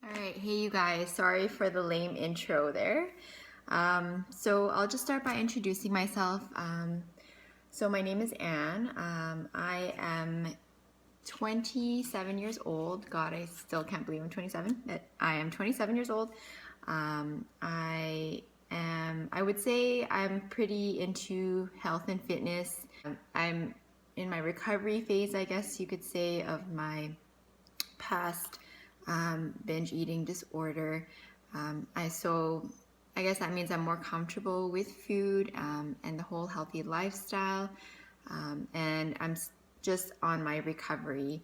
All right, hey you guys, sorry for the lame intro there. So I'll just start by introducing myself. So my name is Anne. I am 27 years old. God, I still can't believe I'm 27. But I am 27 years old. I would say I'm pretty into health and fitness. I'm in my recovery phase, I guess you could say, of my past binge eating disorder. I guess that means I'm more comfortable with food and the whole healthy lifestyle. And I'm just on my recovery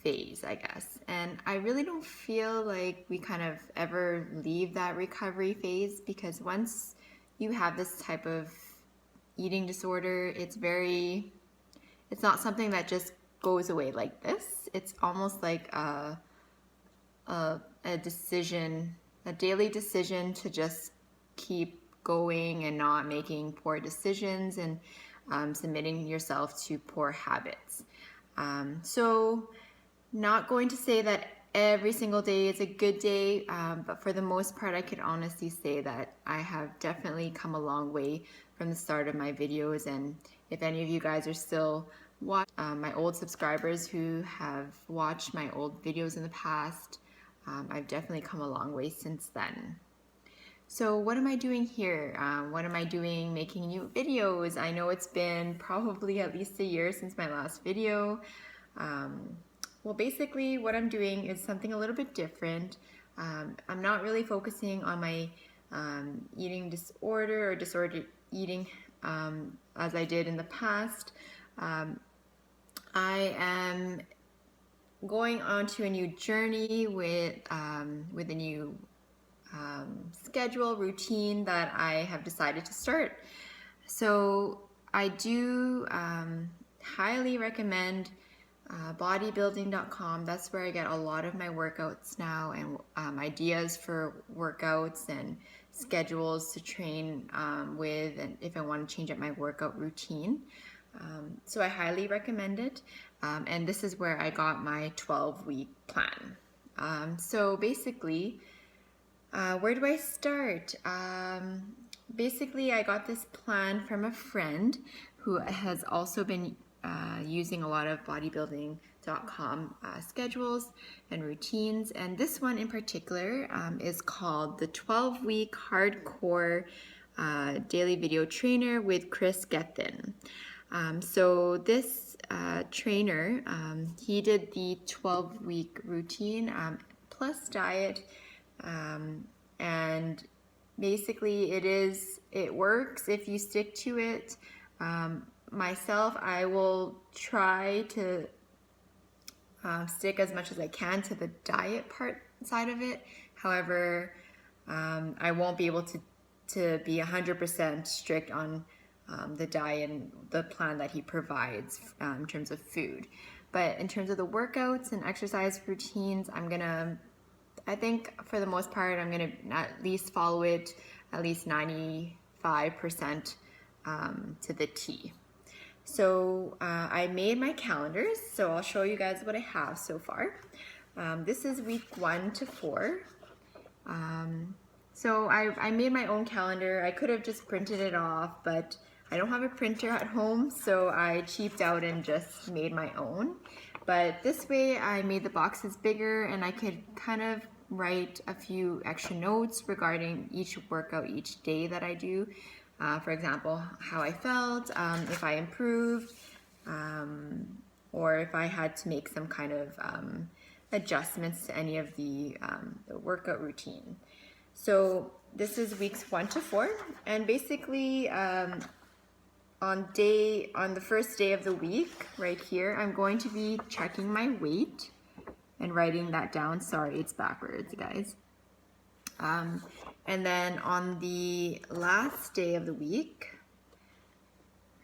phase, I guess. And I really don't feel like we kind of ever leave that recovery phase, because once you have this type of eating disorder, it's not something that just goes away like this. It's almost like a decision, a daily decision to just keep going and not making poor decisions and submitting yourself to poor habits. So, not going to say that every single day is a good day, but for the most part, I could honestly say that I have definitely come a long way from the start of my videos. And if any of you guys are still my old subscribers who have watched my old videos in the past, I've definitely come a long way since then. So what am I doing here? What am I doing making new videos? I know it's been probably at least a year since my last video. Well, basically what I'm doing is something a little bit different. I'm not really focusing on my eating disorder or disordered eating as I did in the past. I am going on to a new journey with a new schedule routine that I have decided to start. So I do highly recommend bodybuilding.com. That's where I get a lot of my workouts now, and ideas for workouts and schedules to train with, and if I want to change up my workout routine. So I highly recommend it. And this is where I got my 12-week plan. So basically, where do I start? Basically, I got this plan from a friend who has also been using a lot of bodybuilding.com schedules and routines. And this one in particular is called the 12-week hardcore daily video trainer with Chris Gethin. So this trainer, he did the 12-week routine plus diet, and basically it works if you stick to it. Myself, I will try to stick as much as I can to the diet part side of it. However, I won't be able to be 100% strict on the diet and the plan that he provides in terms of food. But in terms of the workouts and exercise routines, I think for the most part, I'm gonna at least follow it at least 95% to the T. So I made my calendars, so I'll show you guys what I have so far. This is week 1 to 4. So I made my own calendar. I could have just printed it off, but I don't have a printer at home, so I cheaped out and just made my own. But this way I made the boxes bigger and I could kind of write a few extra notes regarding each workout each day that I do. For example, how I felt, if I improved, or if I had to make some kind of adjustments to any of the workout routine. So this is weeks 1 to 4, and basically on the first day of the week, right here, I'm going to be checking my weight and writing that down. Sorry, it's backwards, guys. And then on the last day of the week,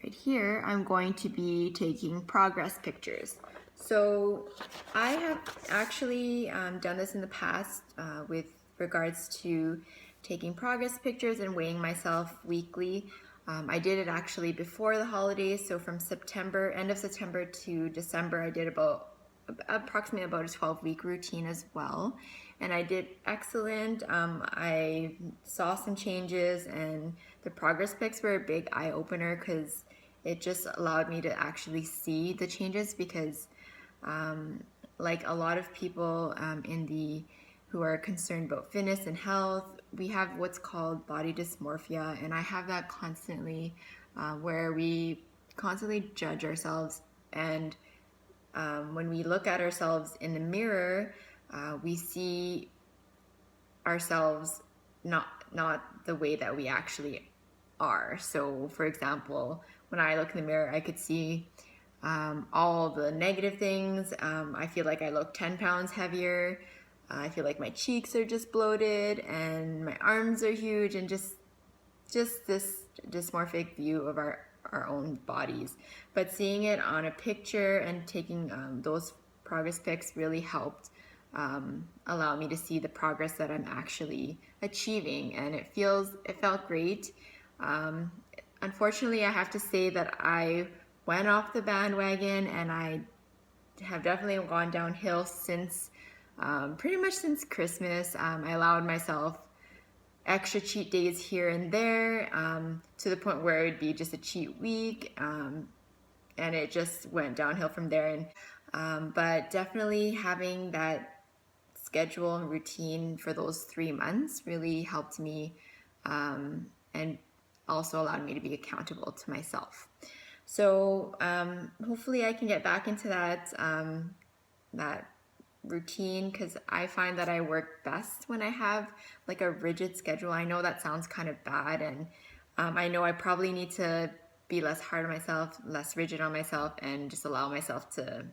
right here, I'm going to be taking progress pictures. So I have actually done this in the past with regards to taking progress pictures and weighing myself weekly. I did it actually before the holidays, so from end of September to December, I did approximately about a 12-week routine as well. and I did excellent. I saw some changes, and the progress pics were a big eye-opener because it just allowed me to actually see the changes, because like a lot of people who are concerned about fitness and health, we have what's called body dysmorphia, and I have that constantly, where we constantly judge ourselves, and when we look at ourselves in the mirror, we see ourselves not the way that we actually are. So, for example, when I look in the mirror, I could see all the negative things. I feel like I look 10 pounds heavier. I feel like my cheeks are just bloated and my arms are huge, and just this dysmorphic view of our own bodies. But seeing it on a picture and taking those progress pics really helped allow me to see the progress that I'm actually achieving, and it felt great. Unfortunately, I have to say that I went off the bandwagon, and I have definitely gone downhill since pretty much since Christmas. I allowed myself extra cheat days here and there, to the point where it would be just a cheat week, and it just went downhill from there. And but definitely having that schedule and routine for those 3 months really helped me, and also allowed me to be accountable to myself. So hopefully I can get back into that routine, because I find that I work best when I have like a rigid schedule. I know that sounds kind of bad, and I know I probably need to be less hard on myself, less rigid on myself, and just allow myself to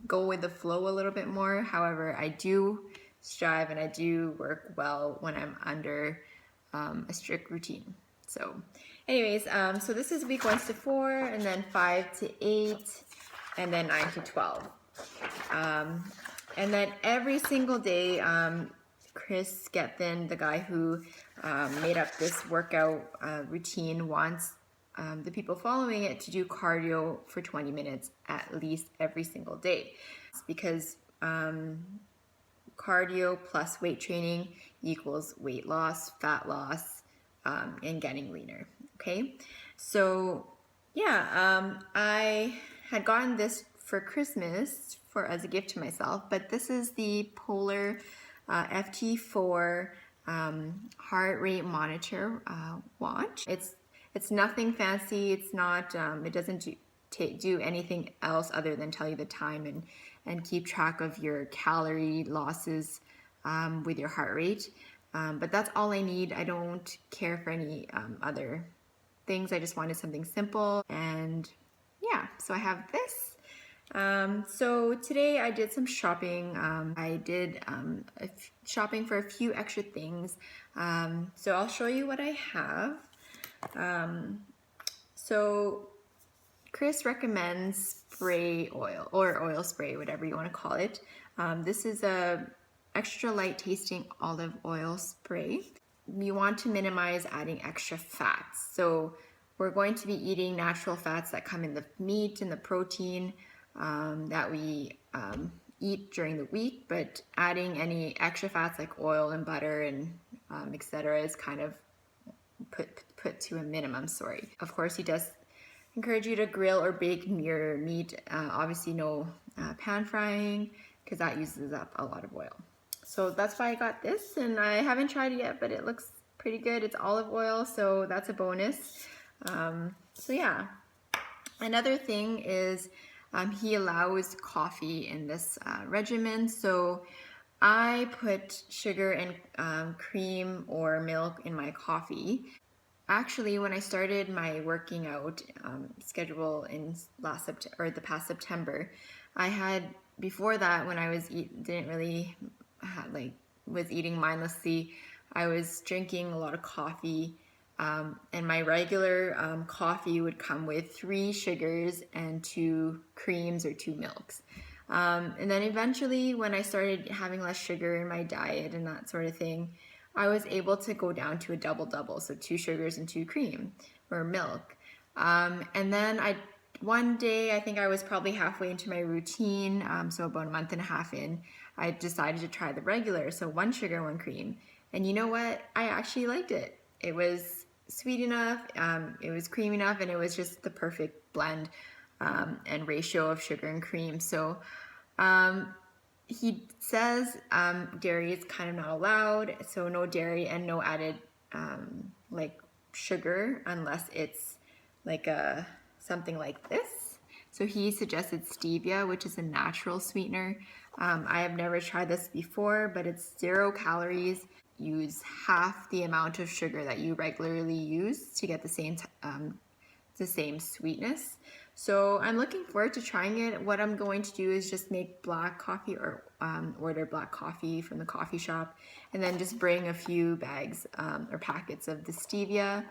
go with the flow a little bit more. However, I do strive and I do work well when I'm under a strict routine. So anyways, so this is week 1 to 4, and then 5 to 8, and then 9 to 12. And then every single day, Chris Gethin, the guy who made up this workout routine, wants the people following it to do cardio for 20 minutes at least every single day. It's because cardio plus weight training equals weight loss, fat loss, and getting leaner. Okay, so yeah, I had gotten this for Christmas as a gift to myself, but this is the Polar FT4 heart rate monitor watch. It's nothing fancy. It's not. It doesn't do anything else other than tell you the time and keep track of your calorie losses with your heart rate. But that's all I need. I don't care for any other things. I just wanted something simple, and yeah, so I have this. So today I did some shopping. I did shopping for a few extra things. So I'll show you what I have. So Chris recommends spray oil, or oil spray, whatever you want to call it. This is a extra light tasting olive oil spray. You want to minimize adding extra fats. So we're going to be eating natural fats that come in the meat and the protein that we eat during the week, but adding any extra fats like oil and butter and etc. is kind of put to a minimum. Sorry. Of course, he does encourage you to grill or bake your meat. Obviously, no pan frying, because that uses up a lot of oil. So that's why I got this, and I haven't tried it yet, but it looks pretty good. It's olive oil, so that's a bonus. So yeah. Another thing is he allows coffee in this regimen. So I put sugar and cream or milk in my coffee. Actually, when I started my working out schedule in the past September, I had, before that, when I was was eating mindlessly, I was drinking a lot of coffee, and my regular coffee would come with 3 sugars and 2 creams or 2 milks. And then eventually, when I started having less sugar in my diet and that sort of thing, I was able to go down to a double-double, so 2 sugars and 2 cream or milk. And then one day, I think I was probably halfway into my routine, so about a month and a half in, I decided to try the regular, so 1 sugar, 1 cream. And you know what? I actually liked it. It was sweet enough, it was creamy enough, and it was just the perfect blend and ratio of sugar and cream. So he says dairy is kind of not allowed, so no dairy and no added like sugar unless it's like something like this. So he suggested stevia, which is a natural sweetener. I have never tried this before, but it's 0 calories. Use half the amount of sugar that you regularly use to get the same sweetness. So I'm looking forward to trying it. What I'm going to do is just make black coffee or order black coffee from the coffee shop, and then just bring a few bags or packets of the stevia,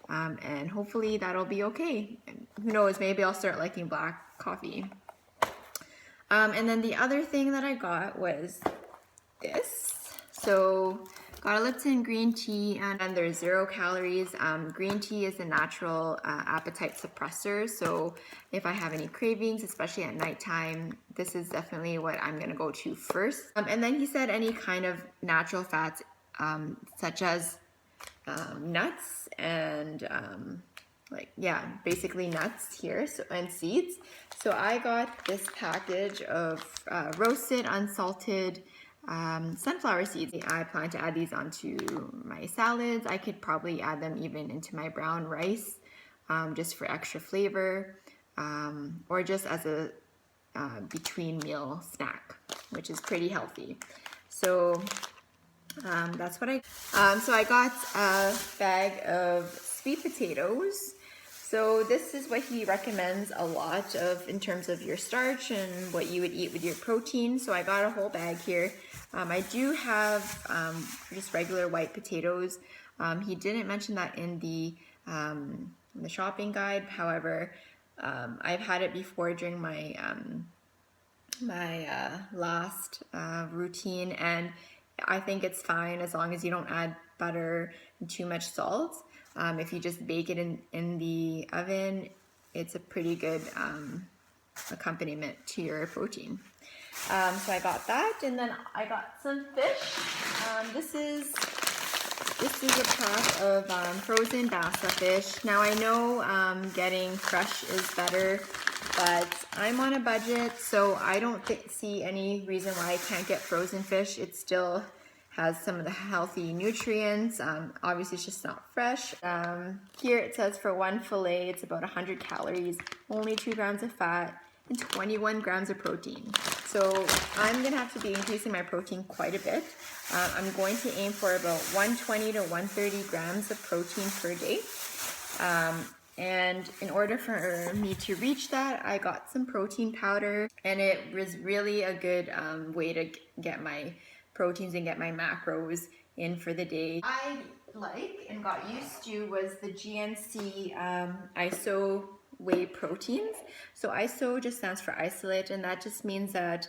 and hopefully that'll be okay. Who knows, maybe I'll start liking black coffee. And then the other thing that I got was this. So got a Lipton green tea, and there's 0 calories. Green tea is a natural appetite suppressor, so if I have any cravings, especially at nighttime, this is definitely what I'm gonna go to first. And then he said any kind of natural fats, such as nuts and basically nuts here, and seeds. So I got this package of roasted, unsalted sunflower seeds. I plan to add these onto my salads. I could probably add them even into my brown rice, just for extra flavor, or just as a between meal snack, which is pretty healthy. So that's what so I got a bag of sweet potatoes. So this is what he recommends a lot of in terms of your starch and what you would eat with your protein. So I got a whole bag here. I do have just regular white potatoes. He didn't mention that in the shopping guide. However, I've had it before during my last routine, and I think it's fine as long as you don't add butter and too much salt. If you just bake it in the oven, it's a pretty good accompaniment to your protein. So I got that, and then I got some fish. This is a pack of frozen bassa fish. Now I know getting fresh is better, but I'm on a budget, so I don't see any reason why I can't get frozen fish. It still has some of the healthy nutrients. Obviously it's just not fresh. Here it says for 1 fillet, it's about 100 calories, only 2 grams of fat, and 21 grams of protein. So I'm gonna have to be increasing my protein quite a bit. I'm going to aim for about 120 to 130 grams of protein per day. And in order for me to reach that, I got some protein powder, and it was really a good way to get my proteins and get my macros in for the day. I like and got used to was the GNC ISO whey proteins. So ISO just stands for isolate, and that just means that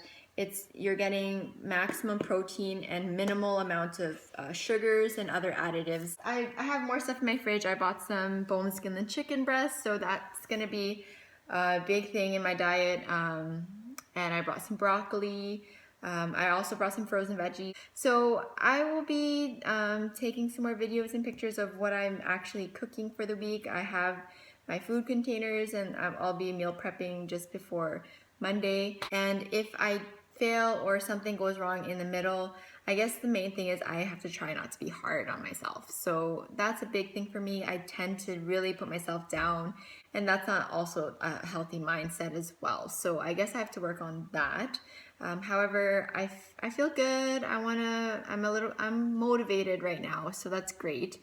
you're getting maximum protein and minimal amount of sugars and other additives. I have more stuff in my fridge. I bought some bone, skin, and chicken breast, so that's gonna be a big thing in my diet. And I brought some broccoli. I also brought some frozen veggies. So I will be taking some more videos and pictures of what I'm actually cooking for the week. I have my food containers, and I'll be meal prepping just before Monday. And if I fail or something goes wrong in the middle, I guess the main thing is I have to try not to be hard on myself. So that's a big thing for me. I tend to really put myself down, and that's not also a healthy mindset as well. So I guess I have to work on that. However, I feel good. I'm motivated right now, so that's great.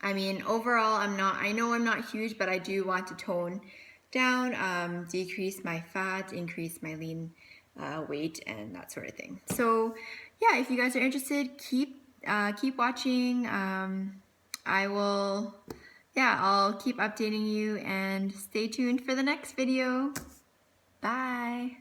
Overall, I know I'm not huge, but I do want to tone down, decrease my fat, increase my lean weight, and that sort of thing. So yeah, if you guys are interested, keep watching. I'll keep updating you, and stay tuned for the next video. Bye.